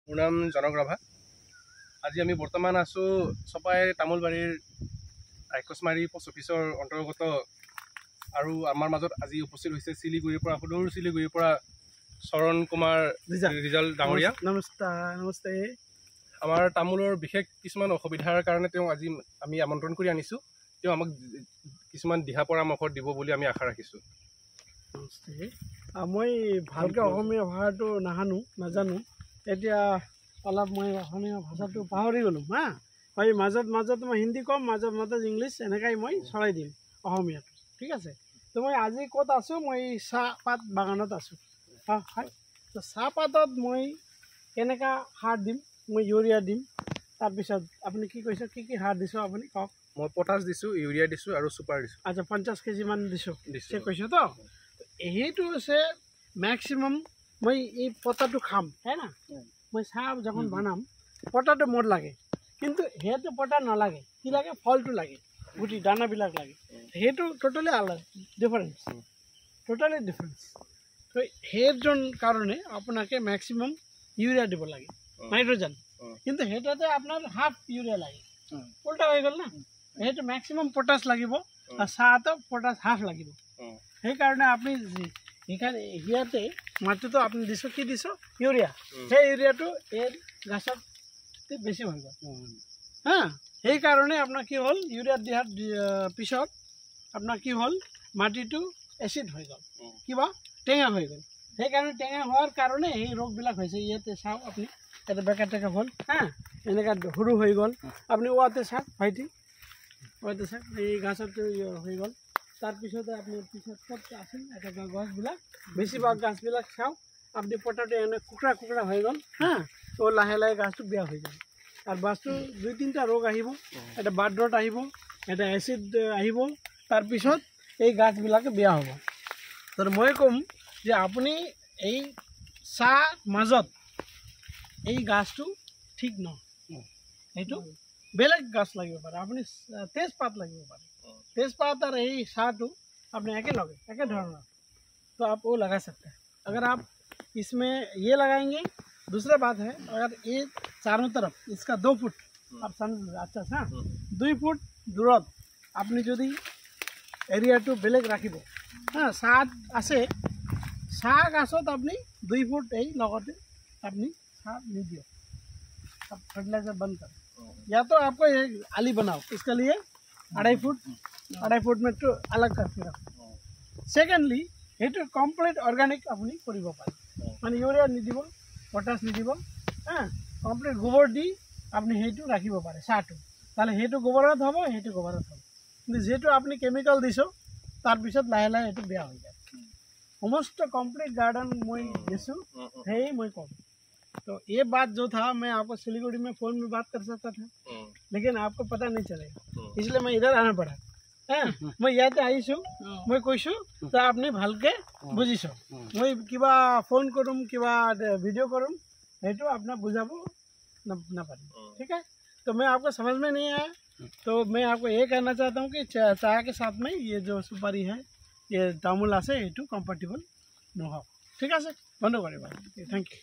মোৰ নাম জনক ৰাভা। আজি আমি বৰ্তমান আছোঁ চপাই তামোলবাৰীৰ ৰাক্ষসমাৰী পোষ্ট অফিচৰ অন্তৰ্গত আৰু আমাৰ মাজত আজি উপস্থিত হৈছে শিলিগুৰিৰ পৰা সুদূৰ শিলিগুৰিৰ পৰা চৰণ কুমাৰ ৰিজাল্ট ডাঙৰীয়া। নমস্তে। আমাৰ তামোলৰ বিশেষ কিছুমান অসুবিধাৰ কাৰণে তেওঁ আজি আমি আমন্ত্ৰণ কৰি আনিছোঁ। তেওঁ আমাক কিছুমান দিহা পৰামৰ্শ দিব বুলি আমি আশা ৰাখিছোঁ। নমস্তে। মই ভালকৈ অসমীয়া ভাষাটো নাজানো। এতিয়া অলপ মই অসমীয়া ভাষাটো পাহৰি গ'লোঁ মই মাজত মই হিন্দী ক'ম, মাজত ইংলিছ এনেকৈ মই চলাই দিম অসমীয়াটো। ঠিক আছে। তো মই আজি ক'ত আছোঁ? মই চাহপাত বাগানত আছোঁ। হয়। তো চাহপাতত মই কেনেকৈ সাৰ দিম? মই ইউৰিয়া দিম। তাৰপিছত আপুনি কি কৈছে, কি সাৰ দিছোঁ আপুনি কওক? মই পটাছ দিছোঁ, ইউৰিয়া দিছোঁ আৰু ছুপাৰ দিছোঁ। আচ্ছা, 50 কেজিমান দিছোঁ চেক কৈছোঁ তো। সেইটো হৈছে মেক্সিমাম মই এই পটাটো খাম, হয় না? মই চাহ যখন বনাম পটাটো মোৰ লাগে, কিন্তু সেইটো পটা নালাগে। কি লাগে? ফলটো লাগে, গুটি দানাবিলাক লাগে। সেইটো টোটালি আলাদা ডিফাৰেঞ্চ, টোটালি ডিফাৰেঞ্চ। তো সেইজন কাৰণে আপোনাকে মেক্সিমাম ইউৰিয়া দিব লাগে, নাইট্ৰজেন। কিন্তু সেইটাতে আপোনাৰ হাফ ইউৰিয়া লাগে, উল্টা হৈ গ'ল না। সেইটো মেক্সিমাম পটাছ লাগিব আৰু চাহটো পটাছ হাফ লাগিব। সেইকাৰণে আপুনি সেইকাৰণে ইয়াতে মাটিটো আপুনি দিছোঁ, কি দিছোঁ? ইউৰিয়া। সেই ইউৰিয়াটো এই গছত বেছি হৈ গ'ল সেইকাৰণে আপোনাৰ কি হ'ল, ইউৰিয়া দিয়াৰ পিছত আপোনাৰ কি হ'ল, মাটিটো এচিড হৈ গ'ল, কিবা টেঙা হৈ গ'ল। সেইকাৰণে টেঙা হোৱাৰ কাৰণে এই ৰোগবিলাক হৈছে। ইয়াতে চাওক আপুনি, ইয়াতে বেকা টেকা হ'ল এনেকৈ সৰু হৈ গ'ল। আপুনি ওৱাতে চাওক ভাইটি, ওৱাতে চাওক এই গছতো হৈ গ'ল। তাৰপিছতে আপুনি পিছত চব আছিল এটা গছবিলাক, বেছিভাগ গছবিলাক চাওক আপুনি পটাটো এনে কুকুৰা হৈ গ'ল তো লাহে লাহে গাছটো বেয়া হৈ যাব। আৰু গাছটো 2-3টা ৰোগ আহিব। এটা বাৰ্ড ৰট আহিব, এটা এচিড আহিব, তাৰপিছত এই গাছবিলাকে বেয়া হ'ব। তো মই ক'ম যে আপুনি এই চাহ মাজত এই গাছটো ঠিক নহয়, সেইটো বেলেগ গাছ লাগিব পাৰে। আপুনি তেজপাত লাগিব পাৰে, तेजपात और यही साटू अपने एके धरना तो आप वो लगा सकते हैं। अगर आप इसमें ये लगाएंगे, दूसरा बात है अगर ये चारों तरफ इसका 2 फुट आप समझ अच्छा सा 2 फुट दूरत अपनी जो एरिया टू बेलेग राखिब सात आसे चाह गছত अपनी 2 फुट यही लगते अपनी चाह निदिए, अब फर्टिलाइजर बंद कर। या तो आपको एक आली बनाओ, इसके लिए 2.5 फुट में तो अलग करके रखो। सेकेंडली সেইটো कम्प्लीट अर्गानिक अपनी কৰিব পাৰে, মানে ইউৰিয়া নিদিব, পটাছ নিদিব কমপ্লিট গোবৰ দি আপুনি সেইটো ৰাখিব পাৰে চাহটো। তাহলে সেইটো গোবৰত হ'ব, সেইটো গোবৰত হ'ব। কিন্তু যেটো আপুনি কেমিক্যাল দিছো তাৰপিছত লাহে লাহে সেইটো বেয়া হৈ যায়। সমস্ত कम्प्लीट गार्डन মই দিছো, সেই মই কম। तो ये बात जो था मैं आपको सिलीगुड़ी में फ़ोन में बात कर सकता था, लेकिन आपको पता नहीं चलेगा, इसलिए मैं इधर आना पड़ा। मैं ইয়াতে আহিছোঁ, মই কৈছোঁ তো আপনি ভালকে বুজিছোঁ। মই কিবা ফোন करूँ, किबा वीडियो करूँ, সেইটো अपना बुझाबो ना पारी। ठीक है। तो मैं आपको समझ में नहीं आया, तो मैं आपको ये कहना चाहता हूँ कि चाय के साथ में ये जो सुपारी है, ये तामुल আছে, এইটো कम्फर्टेबल নহওক। ঠিক আছে, বন্ধ কৰিবা। Thank you.